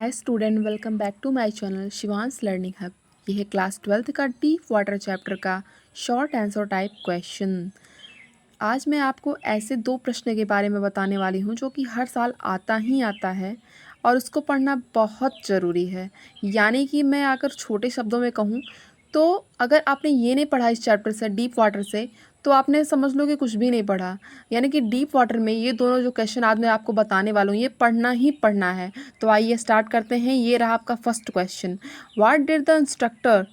Hi student, welcome back to my channel Shivansh learning hub. ये है class 12th का deep water chapter का short answer type question. आज मैं आपको ऐसे दो प्रश्न के बारे में बताने वाली हूँ जो कि हर साल आता ही आता है और उसको पढ़ना बहुत ज़रूरी है। यानी कि मैं अगर छोटे शब्दों में कहूँ तो अगर आपने ये नहीं पढ़ा इस चैप्टर से, डीप वाटर से, तो आपने समझ लो कि कुछ भी नहीं पढ़ा। यानी कि डीप वाटर में ये दोनों जो क्वेश्चन आज मैं आपको बताने वाला हूँ ये पढ़ना ही पढ़ना है। तो आइए स्टार्ट करते हैं। ये रहा आपका first question. What did the instructor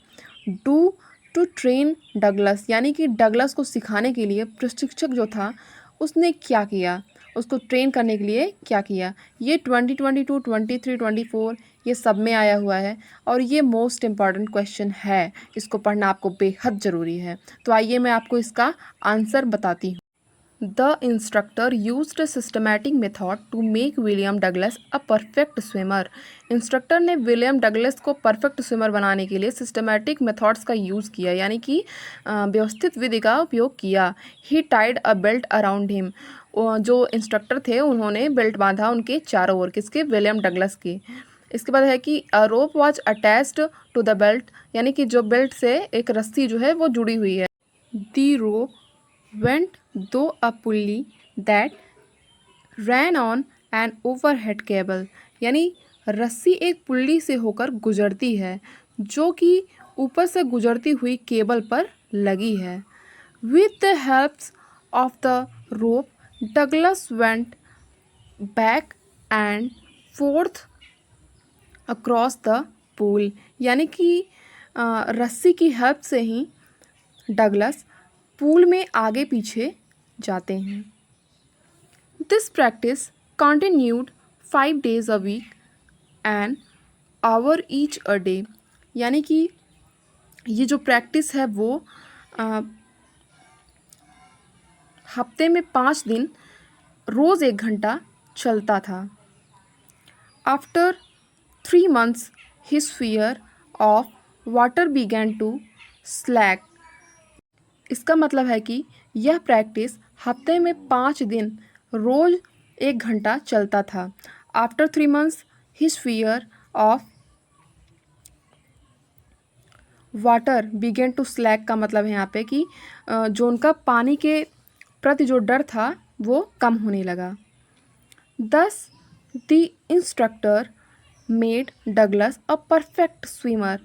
do to train Douglas? यानी कि डगलस को सिखाने के लिए प्रशिक्षक जो था उसने क्या किया, उसको ट्रेन करने के लिए क्या किया। ये 2022, 23, 24 ये सब में आया हुआ है और ये मोस्ट इम्पॉर्टेंट क्वेश्चन है। इसको पढ़ना आपको बेहद ज़रूरी है। तो आइए मैं आपको इसका आंसर बताती हूँ। The instructor used a systematic method to make William Douglas a perfect swimmer. Instructor ने विलियम डगलस को परफेक्ट स्विमर बनाने के लिए सिस्टमैटिक मेथड्स का यूज़ किया, यानी कि व्यवस्थित विधि का उपयोग किया। He tied a belt around him. जो इंस्ट्रक्टर थे उन्होंने बेल्ट बांधा उनके चारों ओर, किसके? विलियम डगलस के। इसके बाद है कि a rope was attached to the belt, यानी कि जो बेल्ट से एक रस्सी जो है वो जुड़ी हुई है। दी रोप went through a pulley that ran on an overhead cable, यानी रस्सी एक पुल्ली से होकर गुजरती है जो कि ऊपर से गुजरती हुई केबल पर लगी है। With the help of the rope, Douglas went back and forth across the pool, यानी कि रस्सी की हेल्प से ही डगलस पूल में आगे पीछे जाते हैं। This practice continued 5 days a week an hour each a day, यानी कि ये जो प्रैक्टिस है वो हफ्ते में 5 दिन रोज़ 1 घंटा चलता था। After 3 months his fear of water began to slack. इसका मतलब है कि यह प्रैक्टिस हफ्ते में 5 दिन रोज़ 1 घंटा चलता था। After 3 months his fear of water began to slack का मतलब है यहाँ पे कि जो उनका पानी के प्रति जो डर था वो कम होने लगा। दस the instructor made Douglas a perfect swimmer.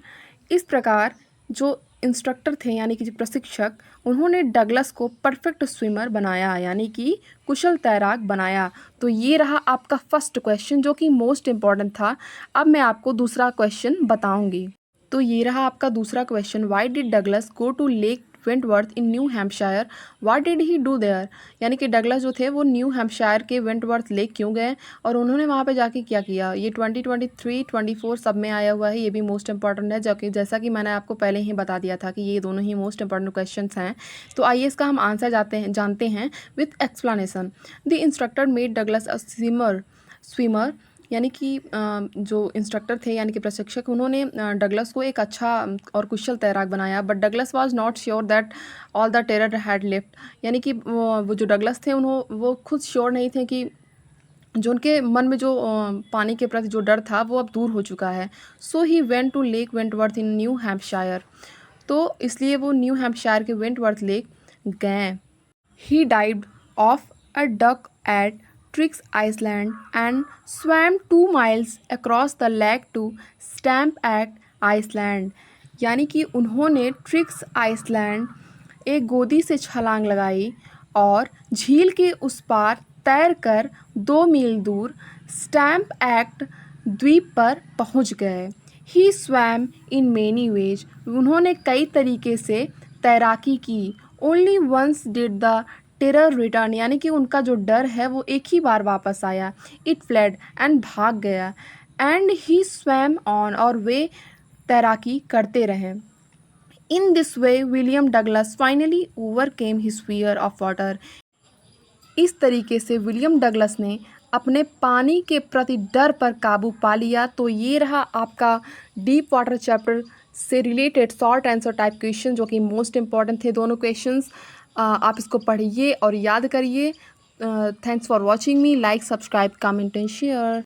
इस प्रकार जो इंस्ट्रक्टर थे यानी कि जो प्रशिक्षक, उन्होंने डगलस को परफेक्ट स्विमर बनाया, यानी कि कुशल तैराक बनाया। तो ये रहा आपका फर्स्ट क्वेश्चन जो कि मोस्ट इम्पॉर्टेंट था। अब मैं आपको दूसरा क्वेश्चन बताऊंगी। तो ये रहा आपका दूसरा question. Why did Douglas go to Lake Wentworth in New Hampshire? What did he do there? यानी कि डगलस जो थे वो न्यू हैम्पशायर के वेंटवर्थ लेक क्यों गए और उन्होंने वहाँ पे जाके क्या किया। ये 2023, 24 सब में आया हुआ है। ये भी मोस्ट इंपॉर्टेंट है, जो कि जैसा कि मैंने आपको पहले ही बता दिया था कि ये दोनों ही मोस्ट इंपॉर्टेंट क्वेश्चन हैं। तो आइए इसका हम आंसर जानते हैं with explanation. The instructor made Douglas a swimmer, यानी कि जो इंस्ट्रक्टर थे यानी कि प्रशिक्षक, उन्होंने डगलस को एक अच्छा और कुशल तैराक बनाया। But Douglas was not sure that all the terror had left, यानी कि वो जो डगलस थे वो खुद श्योर नहीं थे कि जो उनके मन में जो पानी के प्रति जो डर था वो अब दूर हो चुका है। So he went to Lake Wentworth in New Hampshire, तो इसलिए वो न्यू हैम्पशायर के वेंटवर्थ लेक गए। He dived off a duck at Triggs Island and swam 2 miles across the lake to Stamp Act Island, यानी कि उन्होंने tricks Iceland एक गोदी से छलांग लगाई और झील के उस पार तैर कर 2 मील दूर स्टैम्प एक्ट द्वीप पर पहुंच गए। He swam in many ways, उन्होंने कई तरीके से तैराकी की। Only once did the terror return, यानी कि उनका जो डर है वो एक ही बार वापस आया। इट फ्लेड एंड भाग गया। एंड ही स्वैम ऑन, और वे तैराकी करते रहे। In this way William Douglas finally overcame his fear of water. इस तरीके से विलियम डगलस ने अपने पानी के प्रति डर पर काबू पा लिया। तो ये रहा आपका डीप वाटर चैप्टर से related short answer type question जो कि मोस्ट इंपॉर्टेंट थे दोनों क्वेश्चंस। आप इसको पढ़िए और याद करिए। Thanks for watching me. Like, subscribe, comment and share.